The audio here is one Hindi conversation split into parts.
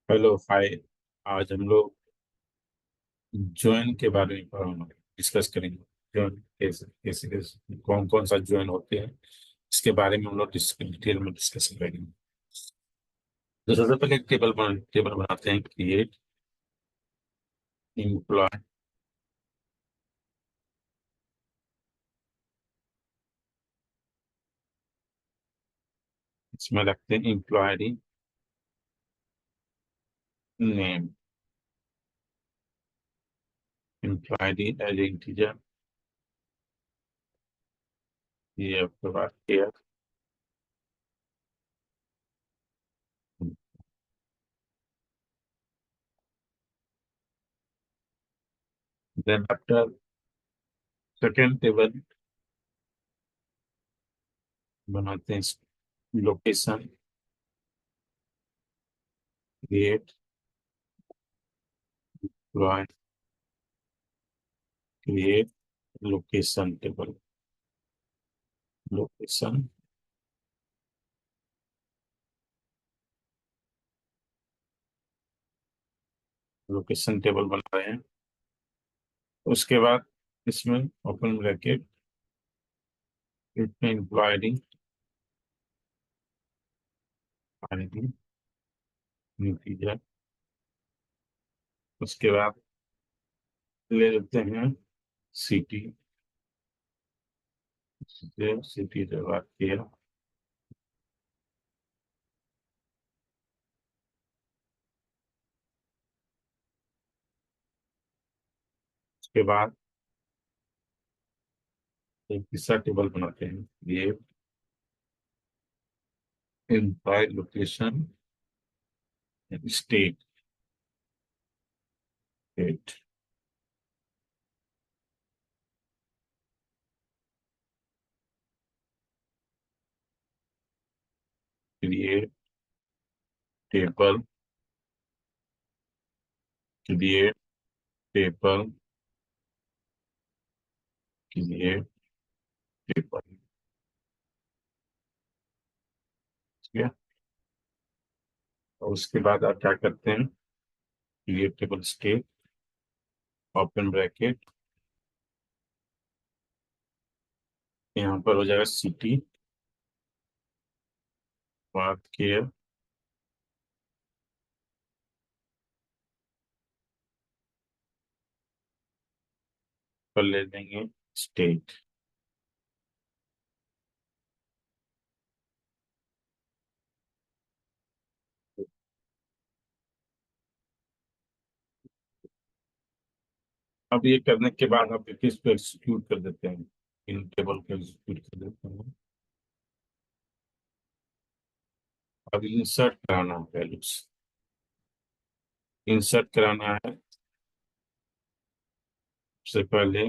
Hello hi. आज हम लोग ज्वाइन के बारे में डिस्कस करेंगे। ज्वाइन कैसे कैसे कैसे कौन कौन सा ज्वाइन होते हैं, इसके बारे में हम लोग डिटेल में डिस्कस करेंगे। तो सबसे पहले एक टेबल बनाते हैं। क्रिएट एम्प्लॉय, इसमें रखते हैं employee name, employee age integer, ये आपके पास है। देन आफ्टर सेकेंड टेबल बनाते हैं location. Create employee, create location table, location location table बना रहे हैं। उसके बाद इसमें ओपन ब्रैकेट, इसमें एम्प्लॉय आईडी इंटीजर। उसके बाद ले लेते हैं सिटी, सिटी से बात किया। उसके बाद एक तीसरा टेबल बनाते हैं, ये employee location state, state create table, create table, create table. ठीक है। और उसके बाद आप क्या करते हैं, create table state, open bracket, यहाँ पर हो जाएगा सिटी, बात किया। कर ले देंगे स्टेट। अब ये करने के बाद आप किस पे एग्जीक्यूट कर देते हैं, इन टेबल को एग्जीक्यूट कर देते हैं। अब इंसर्ट कराना है वैल्यूज, इंसर्ट कराना है। सबसे पहले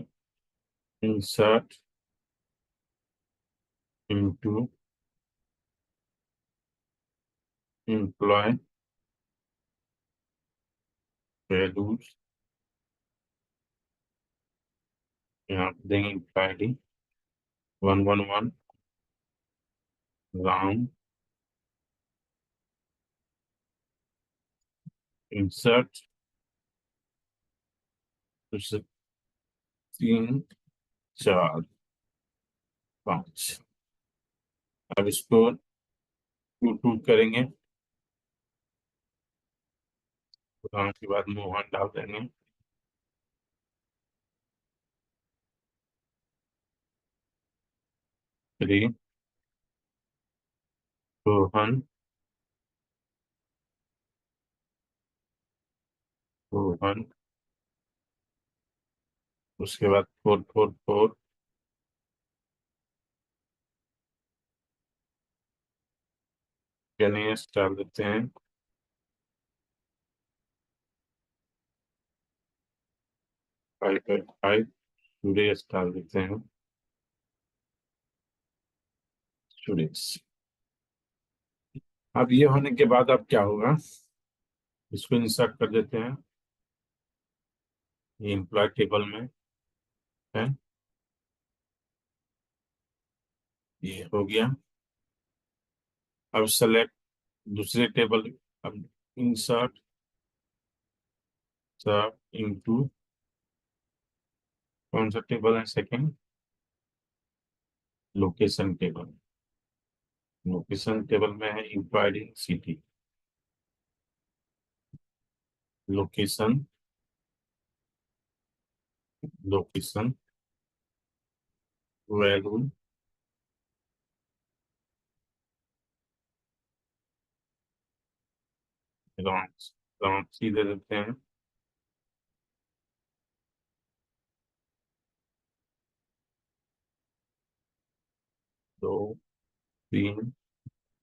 इंसर्ट इनटू एम्प्लॉय वैल्यूज, यहाँ पे देंगे एम्प्लॉय आईडी 111 राउंड, इंसर्ट तीन चार पाँच। अब इसको टू टू करेंगे, राउंड के बाद मोहन डाल देंगे। थ्री रोहन, रोहन। उसके बाद 444 गणेश डाल देते हैं। 555 सुरेश डाल देते हैं, सुरेश। अब ये होने के बाद अब क्या होगा, इसको इंसर्ट कर देते हैं ये एम्प्लॉय टेबल में है। ये हो गया। अब सेलेक्ट दूसरे टेबल, अब इंसर्ट सब इंटू कौन सा टेबल है second, location table. Location table में है inquiry city, location, location value Ranchi, Ranchi दे देते हैं। 2 3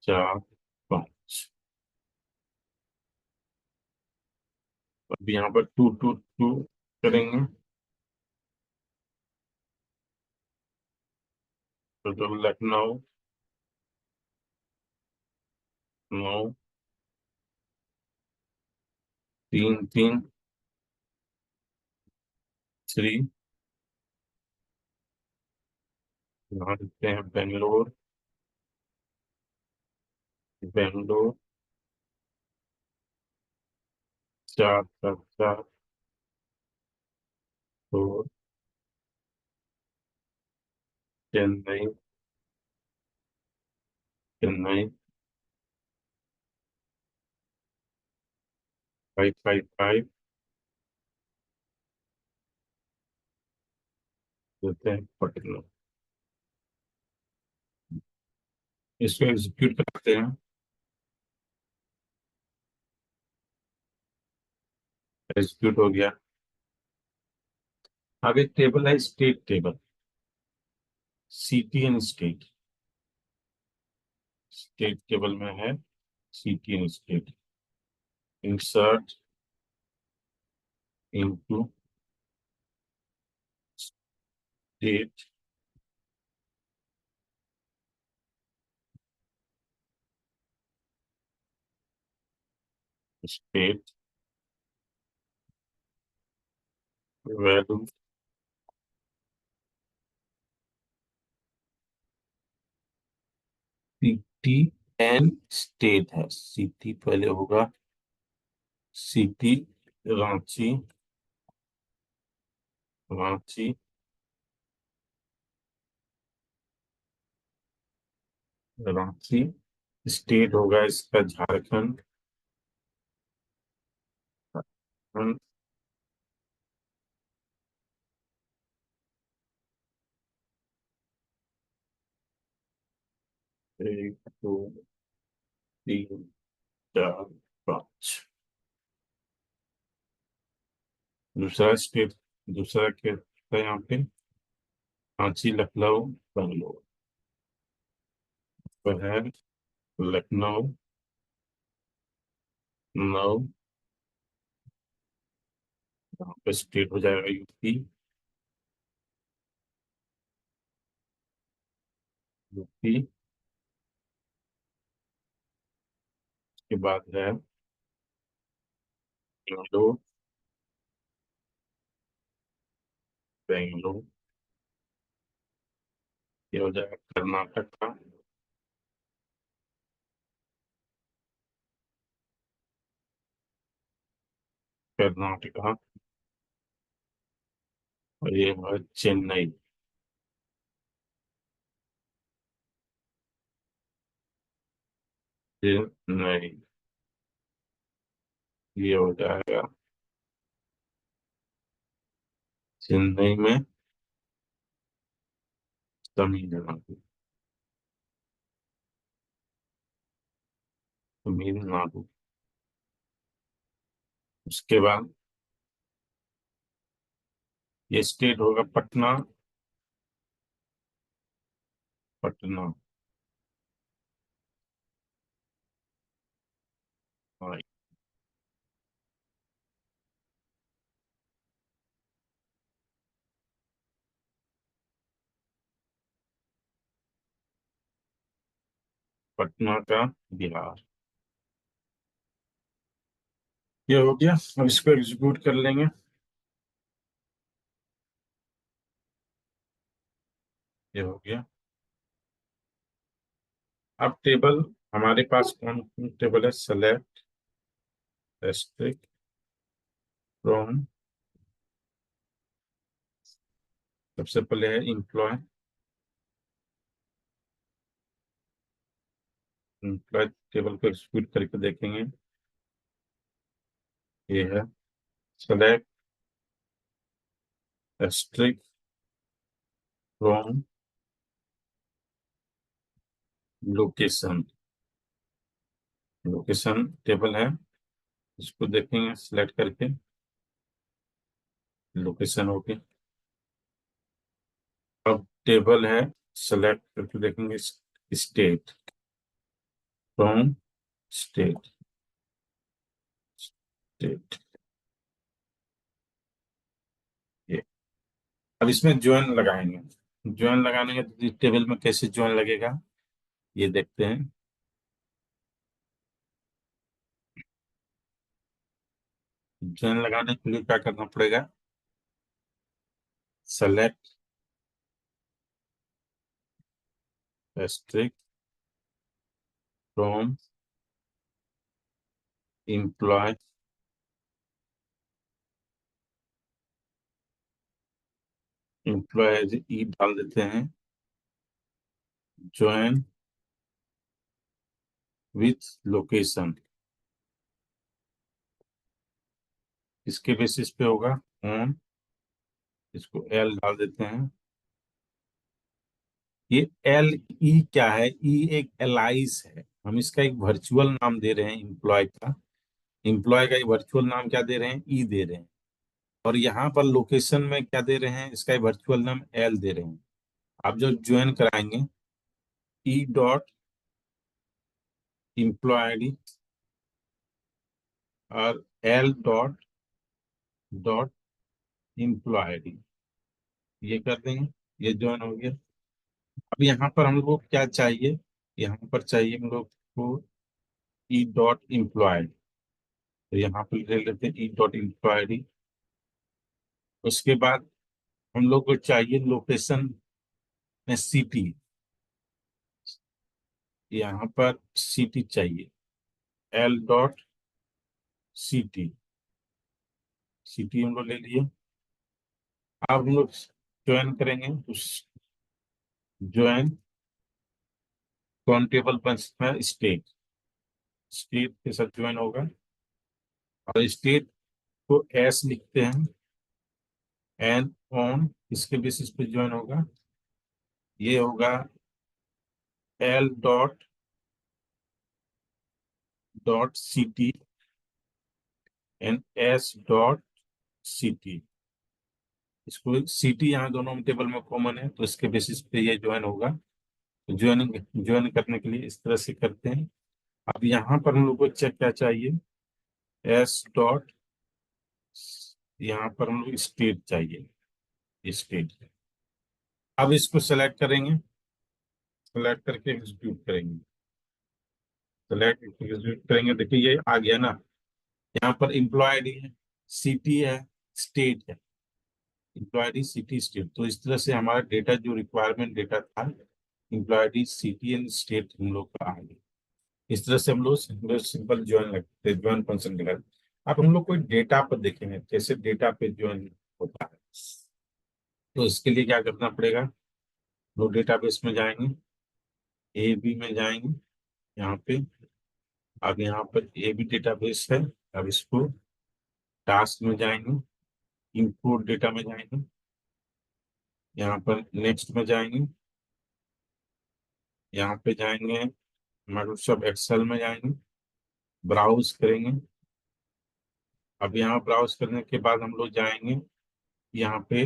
4 5। अब यहाँ पर 2 2 2 करेंगे तो लखनऊ 9 3 3 3। यहाँ लिखते हैं बेंगलोर, बेंगलोर 4 4 4। तो चेन्नई, चेन्नई 5 5 5 देते हैं पटना। इसको एग्जीक्यूट करते हैं। एग्जीक्यूट हो गया। अब एक टेबल है state table, city and state. State table में है city and state. Insert into state, state value city and state है। सिटी पहले होगा, सिटी रांची, रांची रांची। स्टेट होगा इसका झारखंड, झारखंड। 1 2 3 4 5। दूसरा स्टेट, दूसरा क्या था यहाँ पे, रांची लखनऊ बेंगलोर। तो है लखनऊ 9, यहाँ पे स्टेट हो जाएगा यूपी, यूपी के बाद है बेंगलोर, बेंगलोर ये हो जाएगा कर्नाटक का, कर्नाटका। और ये है चेन्नई, चेन्नई ये हो जाएगा चेन्नई में तमिलनाडु, तमिलनाडु। उसके बाद ये स्टेट होगा पटना, पटना। हाँ, पटना का बिहार। ये हो गया। अब इसको एग्जीक्यूट कर लेंगे। ये हो गया। अब टेबल हमारे पास कौन कौन टेबल है, सेलेक्ट, रेस्ट्रिक्ट, फ्रॉम, सबसे पहले है एम्प्लॉय, एम्प्लॉय टेबल को एक्सक्लूड करके देखेंगे। ये है select asterisk from location, location table है, इसको देखेंगे सिलेक्ट करके, लोकेशन हो गया। अब टेबल है, सेलेक्ट करके देखेंगे स्टेट, फ्रॉम स्टेट, स्टेट। ये अब इसमें ज्वाइन लगाएंगे, ज्वाइन लगाने के टेबल में कैसे ज्वाइन लगेगा ये देखते हैं। ज्वाइन लगाने के लिए क्या करना पड़ेगा, select asterisk from employee, employee डाल देते हैं, ज्वाइन विथ लोकेशन, इसके बेसिस पे होगा ऑन, इसको एल डाल देते हैं। ये एल ई क्या है, ई एक एलाइस है, हम इसका एक वर्चुअल नाम दे रहे हैं एम्प्लॉय का, एम्प्लॉय का एक वर्चुअल नाम क्या दे रहे हैं, ई दे रहे हैं। और यहाँ पर लोकेशन में क्या दे रहे हैं, इसका वर्चुअल नाम एल दे रहे हैं। आप जो ज्वाइन कराएंगे, ई डॉट एम्प्लॉय आईडी और L dot dot employee ID, ये कर देंगे, ये ज्वाइन हो गया। अब यहाँ पर हम लोग को क्या चाहिए, यहाँ पर चाहिए हम लोग को ई डॉट एम्प्लॉय, तो यहाँ पर ले लेते हैं ई डॉट एम्प्लॉय आईडी। उसके बाद हम लोग को चाहिए लोकेशन में सिटी, यहाँ पर सिटी चाहिए, एल डॉट सिटी, सिटी हम लोग ले लिए। अब हम लोग ज्वाइन करेंगे, उस ज्वाइन कौन टेबल पर स्टेट, स्टेट के साथ ज्वाइन होगा, और स्टेट को एस लिखते हैं, एन ऑन इसके बेसिस पे ज्वाइन होगा, ये होगा L dot dot C T and S dot C T, इसको सिटी यहाँ दोनों टेबल में कॉमन है, तो इसके बेसिस पे ये ज्वाइन होगा। तो ज्वाइनिंग ज्वाइन करने के लिए इस तरह से करते हैं। अब यहाँ पर हम लोग को चेक क्या चाहिए, एस डॉट, यहाँ पर हम लोग स्टेट चाहिए, स्टेट। अब इसको सेलेक्ट करेंगे, सेलेक्ट करके एग्जीक्यूट करेंगे, सेलेक्ट एग्जीक्यूट करेंगे, देखिए ये आ गया ना, यहाँ पर एम्प्लॉय आईडी है, सिटी है, स्टेट है, एम्प्लॉय आईडी सिटी स्टेट। तो इस तरह से हमारा डेटा जो रिक्वायरमेंट डेटा था, employee ID city and state हम लोग का आ गया। इस तरह से हम लोग सिंपल ज्वाइन लगते हैं, ज्वाइन फंक्शन के बाद। अब हम लोग कोई डेटा पर देखेंगे कैसे डेटा पे ज्वाइन होता है, तो इसके लिए क्या करना पड़ेगा, लोग डेटाबेस में जाएंगे, ए बी में जाएंगे, यहाँ पे, अब यहाँ पर ए बी डेटाबेस है, अब इसको टास्क में जाएंगे, इंपोर्ट डेटा में जाएंगे, यहाँ पर नेक्स्ट में जाएंगे, यहाँ पे जाएंगे, माइक्रोसॉफ्ट एक्सेल में जाएंगे, ब्राउज करेंगे। अब यहाँ ब्राउज करने के बाद हम लोग जाएंगे यहाँ पे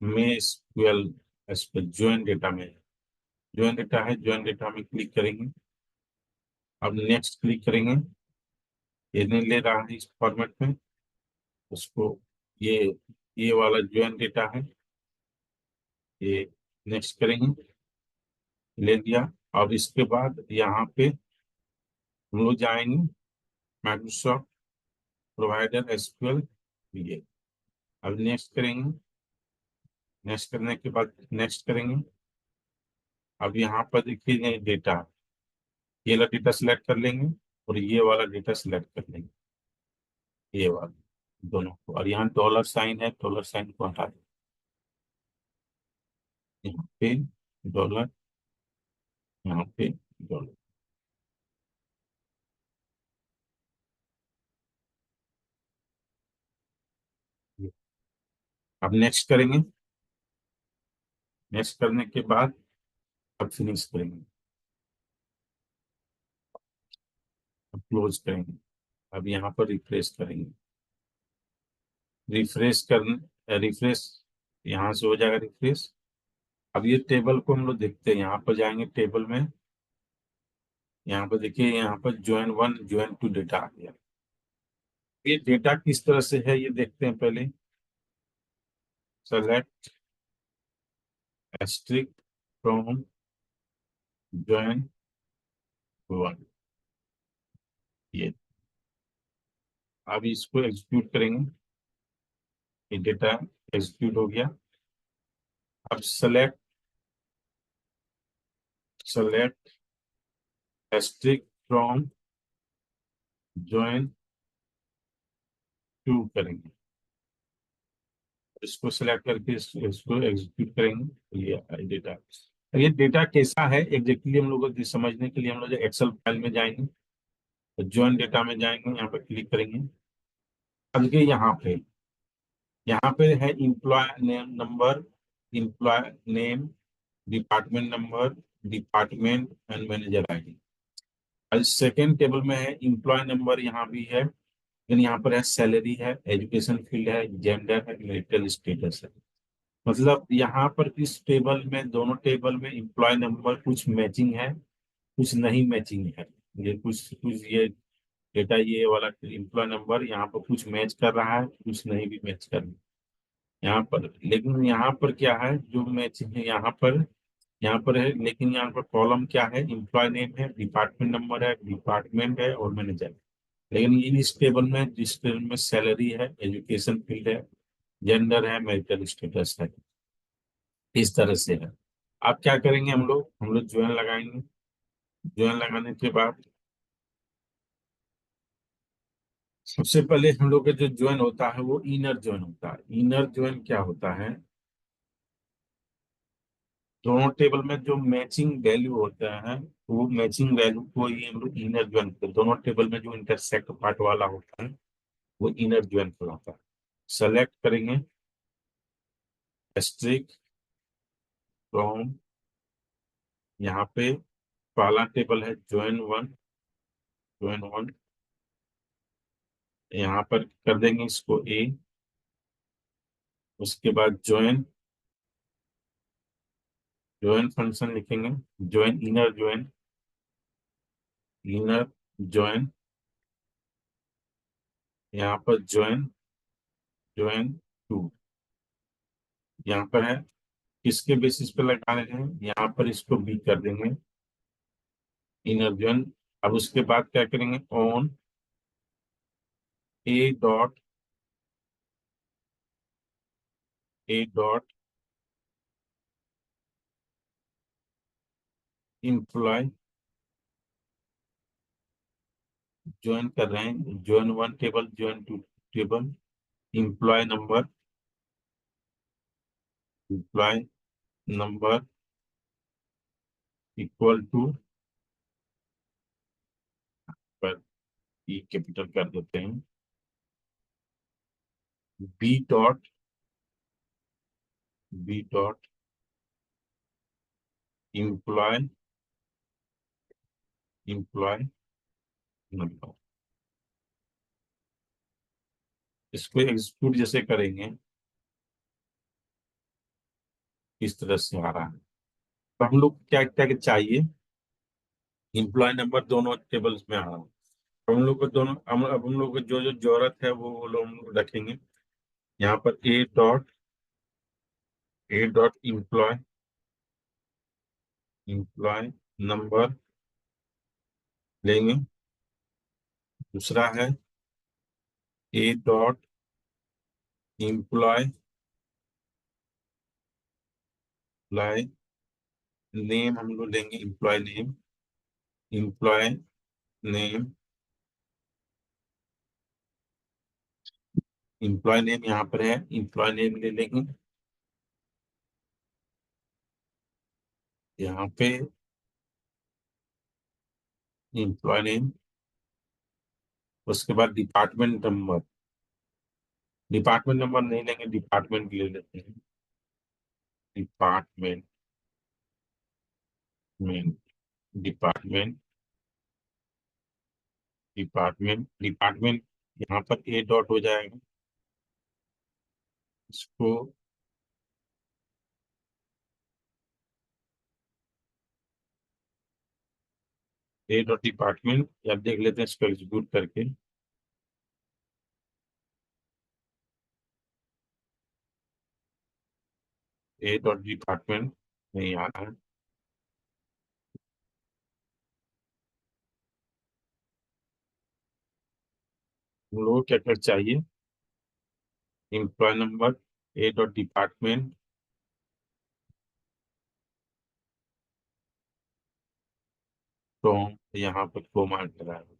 में एसक्यूएल, इस पे ज्वाइन डेटा में, ज्वाइन डेटा है, ज्वाइन डेटा में क्लिक करेंगे। अब नेक्स्ट क्लिक करेंगे, ये नहीं ले रहा है इस फॉर्मेट में, उसको ये ये वाला ज्वाइन डेटा है, ये नेक्स्ट करेंगे, ले लिया। अब इसके बाद यहाँ पे हम लोग जाएंगे माइक्रोसॉफ्ट प्रोवाइडर एसक्यूएल, ये अब नेक्स्ट करेंगे, नेक्स्ट करने के बाद नेक्स्ट करेंगे। अब यहाँ पर देखिए डेटा, ये वाला डेटा सिलेक्ट कर लेंगे और ये वाला डेटा सिलेक्ट कर लेंगे, ये वाला। दोनों को। और यहाँ डॉलर साइन है, डॉलर साइन को हटा दें। यहाँ पे डॉलर, यहाँ पे डॉलर। अब नेक्स्ट करेंगे। नेक्स्ट करने के बाद अब फिनिश करेंगे, अब क्लोज करेंगे। अब यहाँ पर रिफ्रेश करेंगे। रिफ्रेश करने, रिफ्रेश यहाँ से हो जाएगा रिफ्रेश। अब ये टेबल को हम लोग देखते हैं, यहाँ पर जाएंगे टेबल में। यहाँ पर देखिए, यहाँ पर join one join two data आ गया। ये डेटा किस तरह से है ये देखते हैं पहले। Select asterisk from join one, ये। अब इसको एग्जीक्यूट करेंगे। ये डेटा एग्जीक्यूट हो गया। अब select, select asterisk from join two करेंगे। इसको सिलेक्ट करके इसको एग्जीक्यूट करेंगे तो ये डेटा। ये डेटा कैसा है एग्जैक्टली हम लोग को समझने के लिए हम लोग एक्सेल फाइल में जाएंगे, तो ज्वाइन डेटा में जाएंगे, यहाँ पर क्लिक करेंगे। अब देखिए यहाँ पे है employee name number, employee name, department number, department and manager ID. और सेकेंड टेबल में है इम्प्लॉय नंबर, यहाँ भी है, लेकिन यहाँ पर है सैलरी है, एजुकेशन फील्ड है, जेंडर है, मैरिटल स्टेटस है। मतलब यहाँ पर इस टेबल में, दोनों टेबल में इम्प्लॉय नंबर कुछ मैचिंग है, कुछ नहीं मैचिंग है। ये कुछ कुछ ये डेटा, ये वाला इम्प्लॉय नंबर यहाँ पर कुछ मैच कर रहा है, कुछ नहीं भी मैच कर रहा है यहाँ पर। लेकिन यहाँ पर क्या है जो मैच है यहाँ पर, यहाँ पर है। लेकिन यहाँ पर कॉलम क्या है, इम्प्लॉय नेम है, डिपार्टमेंट नंबर है, डिपार्टमेंट है और मैनेजर। लेकिन ये इस टेबल में, जिस टेबल में सैलरी है, एजुकेशन फील्ड है, जेंडर है, मैरिटल स्टेटस है, इस तरह से है। आप क्या करेंगे, हम लोग ज्वाइन लगाएंगे। ज्वाइन लगाने के बाद सबसे पहले हम लोग का जो ज्वाइन होता है वो इनर ज्वाइन होता है। इनर ज्वाइन क्या होता है, दोनों टेबल में जो मैचिंग वैल्यू होता है, वो मैचिंग वैल्यू को ही हम लोग इनर ज्वाइन करते हैं। दोनों टेबल में जो इंटरसेक्ट पार्ट वाला होता है वो इनर ज्वाइन कहलाता है। सेलेक्ट करेंगे एस्ट्रिक फ्रॉम, यहाँ पे पहला टेबल है ज्वाइन वन, ज्वाइन वन। यहाँ पर कर देंगे इसको ए। उसके बाद ज्वाइन, ज्वाइन फंक्शन लिखेंगे, join inner join, inner join. यहाँ पर ज्वाइन, ज्वाइन टू। यहाँ पर है किसके बेसिस पे लगा रहे हैं, यहाँ पर इसको बी कर देंगे, इनर ज्वाइन। अब उसके बाद क्या करेंगे, on A dot, A dot employee, join कर रहे हैं, join one table, join two table, employee number, employee number equal to, पर ई कैपिटल कर देते हैं, B dot, B dot employee, employee number. इसको एग्जीक्यूट जैसे करेंगे इस तरह से आ रहा है। तो हम लोग क्या क्या चाहिए, इम्प्लॉय नंबर दोनों टेबल्स में आ रहा है। तो हम लोग को दोनों, अब हम लोग को जो जो जरूरत है वो लोग हम लोग रखेंगे। यहाँ पर A dot, A dot employee, employee number लेंगे। दूसरा है A dot employee, employee name हम लोग लेंगे, employee name, employee name, employee name यहाँ पर है, एम्प्लॉय नेम ले लेंगे यहाँ पे, एम्प्लॉय नेम। उसके बाद डिपार्टमेंट नंबर, डिपार्टमेंट नंबर नहीं लेंगे, डिपार्टमेंट ले लेते हैं, डिपार्टमेंट में, डिपार्टमेंट, डिपार्टमेंट, डिपार्टमेंट यहाँ पर ए डॉट हो जाएगा, इसको ए डॉट डिपार्टमेंट, या देख लेते हैं इसको एग्जीक्यूट करके। ए डॉट डिपार्टमेंट नहीं आ रहा है। हम लोगों को क्या क्या चाहिए, employee number, A dot department, तो यहाँ पर कोमा करा है।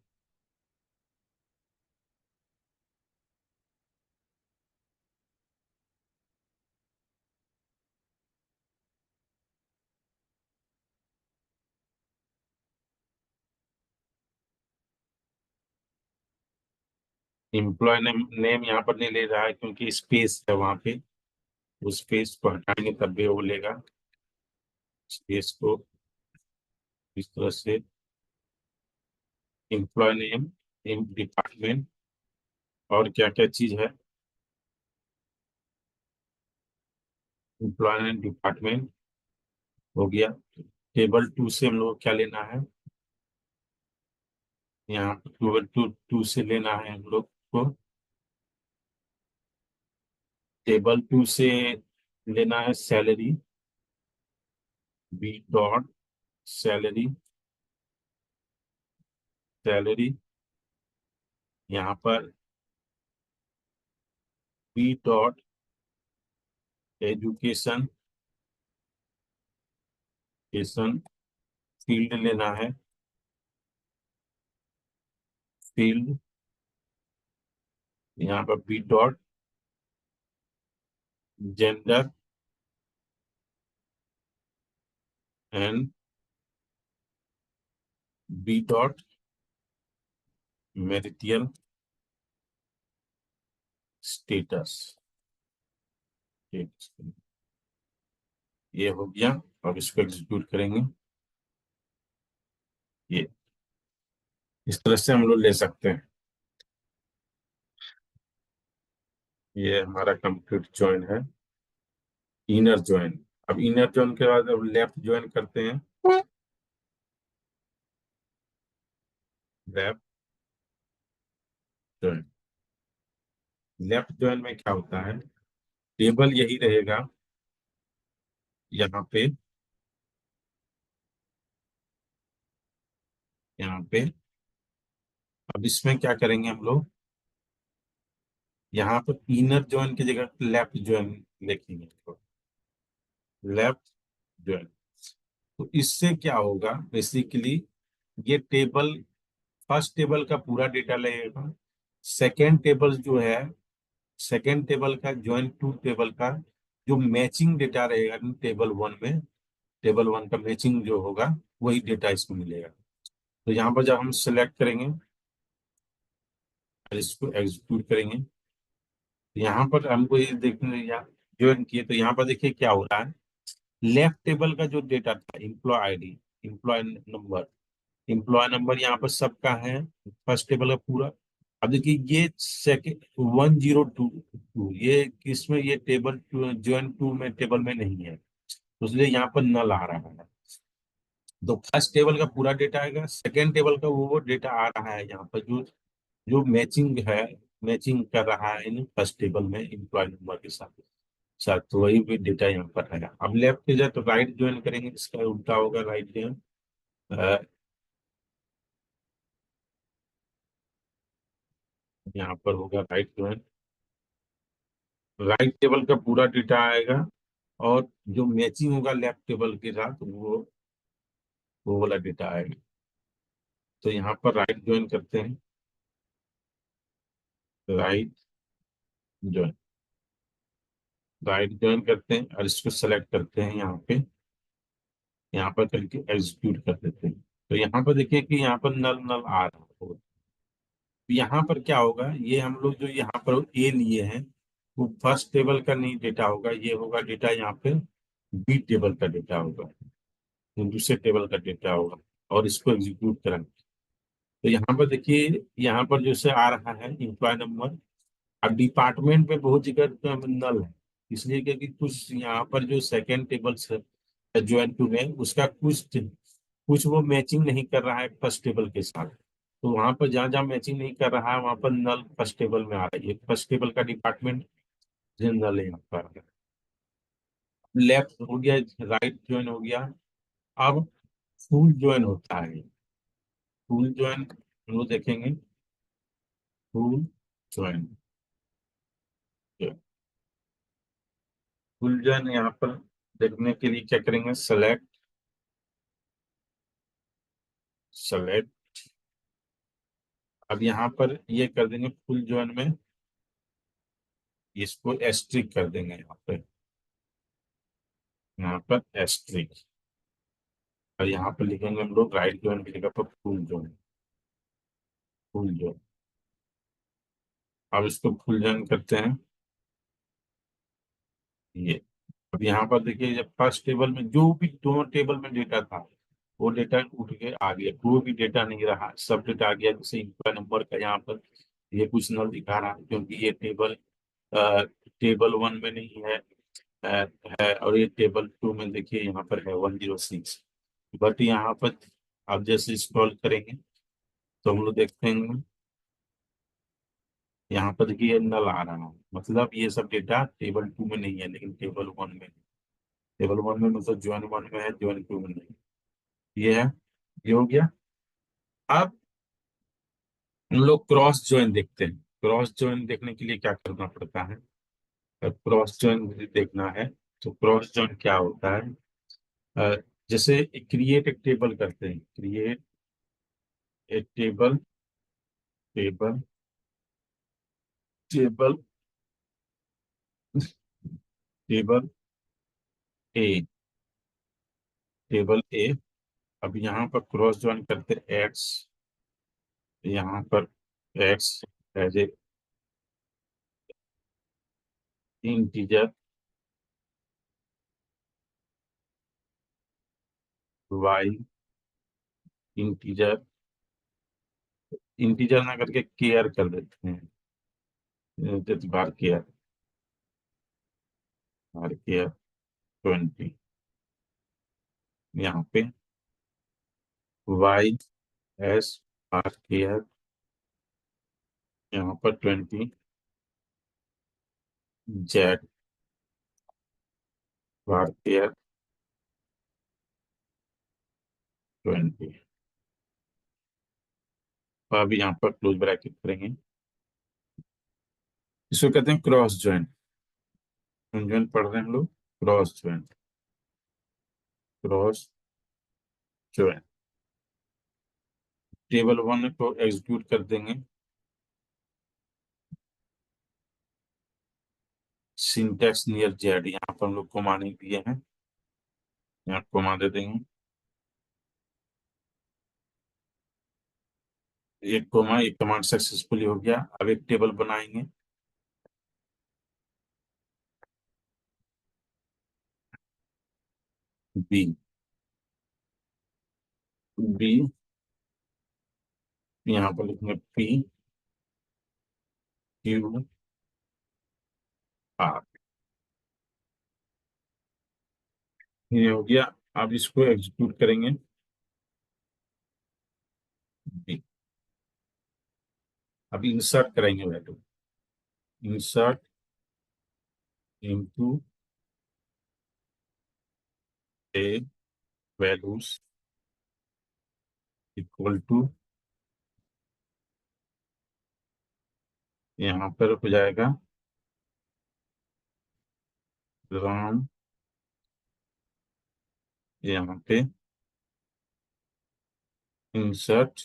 एम्प्लॉय नेम नेम यहाँ पर नहीं ले रहा है क्योंकि स्पेस है वहां पे, उस स्पेस को हटाएंगे तब भी वो लेगा। स्पेस को इस तरह से, एम्प्लॉय नेम, डिपार्टमेंट, और क्या क्या चीज है, एम्प्लॉय नेम डिपार्टमेंट हो गया। टेबल टू से हम लोग क्या लेना है, यहाँ पर टेबल टू टू से लेना है हम लोग को, टेबल टू से लेना है salary, B dot salary, salary यहाँ पर B dot education, education field लेना है, फील्ड यहाँ पर B dot gender and B dot marital status. ये हो गया। अब इसको एग्जीक्यूट करेंगे। ये इस तरह से हम लोग ले सकते हैं। ये हमारा कंप्लीट ज्वाइन है, इनर ज्वाइन। अब इनर ज्वाइन के बाद अब लेफ्ट ज्वाइन करते हैं। लेफ्ट ज्वाइन, लेफ्ट ज्वाइन में क्या होता है, टेबल यही रहेगा यहाँ पे, यहाँ पे। अब इसमें क्या करेंगे हम लोग, यहाँ पर इनर ज्वाइन की जगह लेफ्ट ज्वाइन लिखेंगे, लेफ्ट ज्वाइन। तो इससे क्या होगा बेसिकली, ये टेबल, फर्स्ट टेबल का पूरा डेटा लगेगा, सेकेंड टेबल जो है, सेकेंड टेबल का ज्वाइन टू टेबल का जो मैचिंग डेटा रहेगा टेबल वन में, टेबल वन का मैचिंग जो होगा वही डेटा इसको मिलेगा। तो यहाँ पर जब हम सिलेक्ट करेंगे और इसको एग्जीक्यूट करेंगे, तो यहाँ पर हमको ये देखने ज्वाइन किए, तो यहाँ पर देखिए क्या हो रहा है, लेफ्ट टेबल का जो डेटा था, employee ID, employee number, employee number यहाँ पर सबका है, फर्स्ट टेबल का पूरा। अब देखिए ये सेकेंड 1022, ये किसमें, ये टेबल ज्वाइन टू में टेबल में नहीं है, तो इसलिए यहाँ पर नल आ रहा है। तो फर्स्ट टेबल का पूरा डेटा आएगा, सेकेंड टेबल का वो डेटा आ रहा है यहाँ पर जो जो मैचिंग है, मैचिंग कर रहा है इन फर्स्ट टेबल में एम्प्लॉय नंबर के साथ साथ, तो वही भी डेटा यहाँ पर है। अब लेफ्ट पे जाए तो राइट ज्वाइन करेंगे, इसका उल्टा होगा राइट ज्वाइन। यहाँ पर होगा राइट ज्वाइन, राइट टेबल का पूरा डेटा आएगा, और जो मैचिंग होगा लेफ्ट टेबल के साथ वो वाला डेटा आएगा। तो यहाँ पर राइट ज्वाइन करते हैं, राइट ज्वाइन, राइट ज्वाइन करते हैं और इसको सेलेक्ट करते हैं यहाँ पे, यहाँ पर करके एग्जीक्यूट कर देते हैं। तो यहाँ पर देखिए कि यहाँ पर नल नल आ रहा है। यहाँ पर क्या होगा, ये हम लोग जो यहाँ पर ए लिए हैं वो फर्स्ट टेबल का नहीं डेटा होगा, ये होगा डेटा यहाँ पे बी टेबल का डेटा होगा, ये दूसरे टेबल का डेटा होगा। और इसको एग्जीक्यूट करेंगे तो यहाँ पर देखिए, यहाँ पर जैसे आ रहा है एम्प्लॉय नंबर। अब डिपार्टमेंट में बहुत जगह तो नल है, इसलिए क्योंकि कुछ यहाँ पर जो सेकेंड टेबल से ज्वाइन टू में उसका कुछ कुछ वो मैचिंग नहीं कर रहा है फर्स्ट टेबल के साथ। तो वहां पर जहाँ जहाँ मैचिंग नहीं कर रहा है वहां पर नल फर्स्ट टेबल में आ रही है, फर्स्ट टेबल का डिपार्टमेंट नल है यहाँ पर। लेफ्ट हो गया, राइट ज्वाइन हो गया। अब फुल ज्वाइन होता है, फुल ज्वाइन हम लोग देखेंगे। फुल ज्वाइन, फुल ज्वाइन यहाँ पर देखने के लिए क्या करेंगे, सेलेक्ट, सेलेक्ट। अब यहाँ पर ये कर देंगे फुल ज्वाइन में, इसको एस्ट्रिक कर देंगे यहाँ पे, यहाँ पर एस्ट्रिक। और यहाँ पर लिखेंगे हम लोग राइट ज्वाइन की जगह पर फुल ज्वाइन, फुल ज्वाइन। अब इसको फुल ज्वाइन करते हैं ये। अब यहाँ पर देखिए, जब फर्स्ट टेबल में जो भी दोनों टेबल में डेटा था वो डेटा उठ के आ गया, कोई भी डेटा नहीं रहा, सब डेटा आ गया। जैसे इनका नंबर का यहाँ पर ये कुछ नल दिखा रहा है क्योंकि ये टेबल टेबल वन में नहीं है, अ, है। और ये टेबल टू में देखिए यहाँ पर है 106। बट यहाँ पर आप जैसे स्क्रॉल करेंगे तो हम लोग देखते हैं यहाँ पर देखिए ये नल आ रहा है, मतलब ये सब डेटा टेबल टू में नहीं है लेकिन टेबल वन में। टेबल वन में मतलब ज्वाइन वन में है, ज्वाइन टू में नहीं। ये है, ये हो गया। अब हम लोग क्रॉस ज्वाइन देखते हैं। क्रॉस ज्वाइन देखने के लिए क्या करना पड़ता है, क्रॉस ज्वाइन देखना है तो क्रॉस ज्वाइन क्या होता है। अ, जैसे क्रिएट एक टेबल करते हैं, क्रिएट एक टेबल, टेबल, टेबल, टेबल ए, टेबल ए। अब यहाँ पर क्रॉस ज्वाइन करते हैं एक्स, यहाँ पर X as a integer, Y integer, integer ना करके केयर कर देते हैं, बार केयर, बार केयर 20। यहाँ पे वाई एस बार केयर, यहाँ पर 20, जेड बार केयर 20। तो अभी यहाँ पर क्लोज ब्रैकेट करेंगे, इसको कहते हैं क्रॉस ज्वाइन। ज्वाइन पढ़ रहे हैं हम लोग, cross join, cross join. Table one को एग्जीक्यूट कर देंगे, सिंटेक्स नियर जेड, यहाँ पर हम लोग कोमा नहीं दिए हैं, यहाँ कोमा दे देंगे। एक कोमा, एक कमांड सक्सेसफुली हो गया। अब एक टेबल बनाएंगे, बी, बी, यहाँ पर लिखेंगे पी क्यू आर, ये हो गया। अब इसको एग्जीक्यूट करेंगे, बी। अब इंसर्ट करेंगे value, insert into A values equal to, यहाँ पर हो जाएगा राम, यहाँ पे इंसर्ट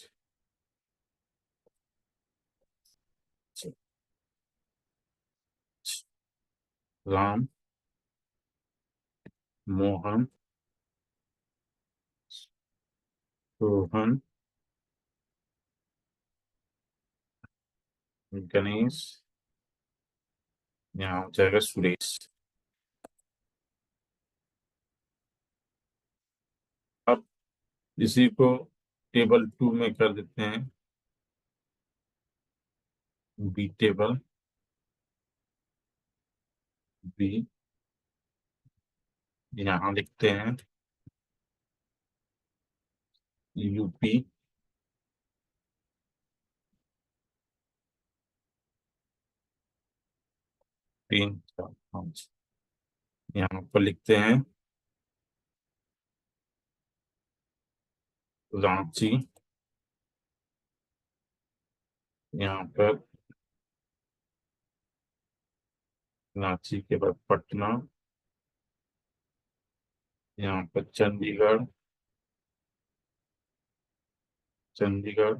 राम, मोहन, सोहन, गणेश, यहाँ हो जाएगा सुरेश। अब इसी को टेबल 2 में कर देते हैं, बी टेबल, बी, यहाँ लिखते हैं यूपी, तीन चार पाँच, यहाँ पर लिखते हैं रांची, यहाँ पर रांची के बाद पटना, यहाँ पर चंडीगढ़, चंडीगढ़,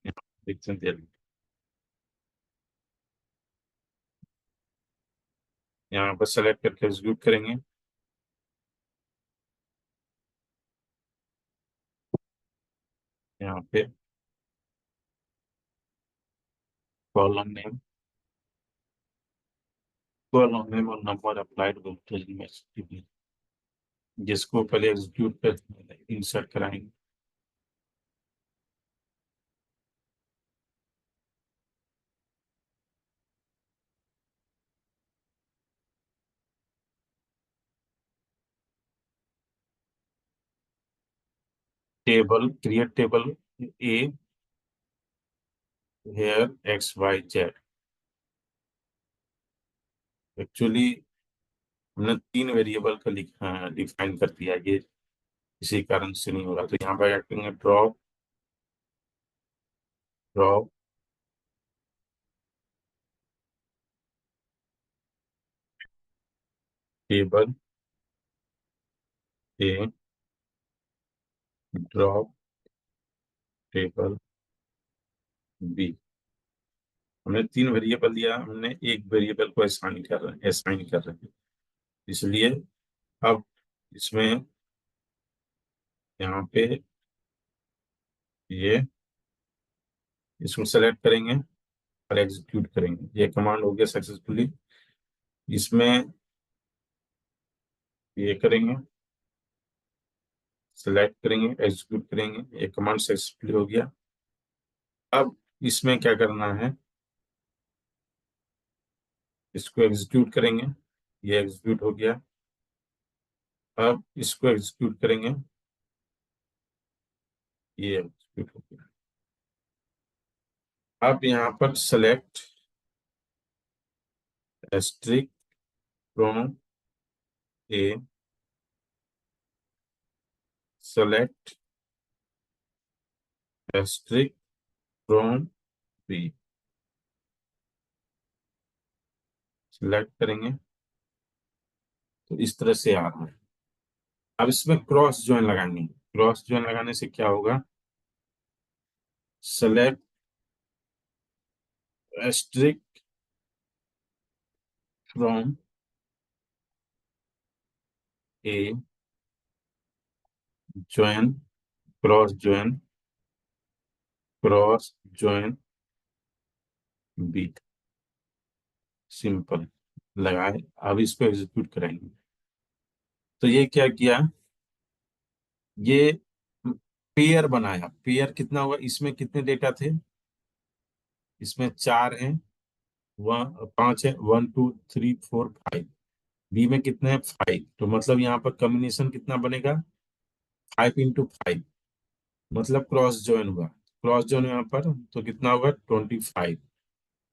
यहाँ लिखते हैं दिल्ली। यहाँ पर सेलेक्ट करके एग्जीक्यूट करेंगे। यहाँ पे कॉलम नेम, कॉलम नेम और नंबर अप्लाइड वोल्टेज में जिसको पहले एग्जीक्यूट कर इंसर्ट कराएंगे। Table create table a here X Y Z. Actually हमने 3 वेरिएबल का लिखा डिफाइन कर दिया, ये इसी कारण से नहीं होगा। तो यहाँ पर क्या करेंगे, ड्रॉप, ड्रॉप टेबल ए, ड्रॉप टेबल बी। हमने 3 वेरिएबल दिया, हमने एक वेरिएबल को असाइन कर रहे हैं, इसलिए अब इसमें यहाँ पे ये इसको सेलेक्ट करेंगे और एग्जीक्यूट करेंगे। ये कमांड हो गया सक्सेसफुली। इसमें ये करेंगे, सेलेक्ट करेंगे, एग्जीक्यूट करेंगे, ये कमांड सक्सेसफुली हो गया। अब इसमें क्या करना है, इसको एग्जीक्यूट करेंगे, ये एग्जीक्यूट हो गया। अब इसको एग्जीक्यूट करेंगे, ये एग्जीक्यूट हो गया। अब यहाँ पर select asterisk from A, select asterisk from B, select करेंगे तो इस तरह से आ रहा है। अब इसमें क्रॉस ज्वाइन लगाएंगे। क्रॉस ज्वाइन लगाने से क्या होगा, select asterisk from A, join, cross join, cross join B, simple लगाए। अब इसको एग्जीक्यूट करेंगे तो ये क्या किया, ये पेयर बनाया। पेयर कितना होगा, इसमें कितने डेटा थे, इसमें 4 हैं, 5 है, 1 2 3 4 5। बी में कितने हैं, 5। तो मतलब यहाँ पर कॉम्बिनेशन कितना बनेगा, 5 × 5, मतलब क्रॉस जॉइन हुआ। क्रॉस जॉइन यहाँ पर तो कितना होगा, 25।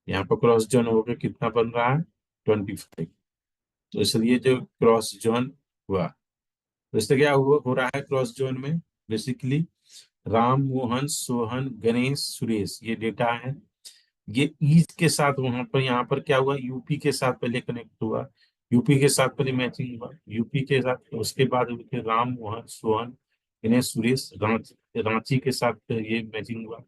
यहाँ पर क्रॉस जॉइन होकर कितना बन रहा है, 25। तो इसलिए जो क्रॉस जॉइन हुआ, तो इससे क्या हो रहा है क्रॉस जॉइन में, बेसिकली राम, मोहन, सोहन, गणेश, सुरेश, ये डेटा है। ये ईज के साथ वहां पर, यहाँ पर क्या हुआ, यूपी के साथ पहले कनेक्ट हुआ, यूपी के साथ पहले मैचिंग हुआ, यूपी के साथ, उसके बाद उनके राम, मोहन, सोहन, गणेश, सुरेश, रांची, रांची के साथ ये मैचिंग हुआ।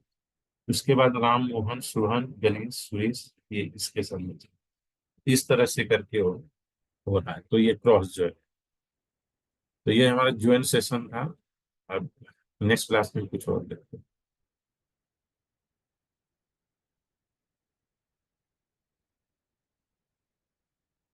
उसके बाद राम, मोहन, सोहन, गणेश, सुरेश, ये इसके साथ मैचिंग। इस तरह से करके हो रहा है। तो ये क्रॉस जो है, तो ये हमारा ज्वाइन सेशन था। अब नेक्स्ट क्लास में कुछ और देखते हैं।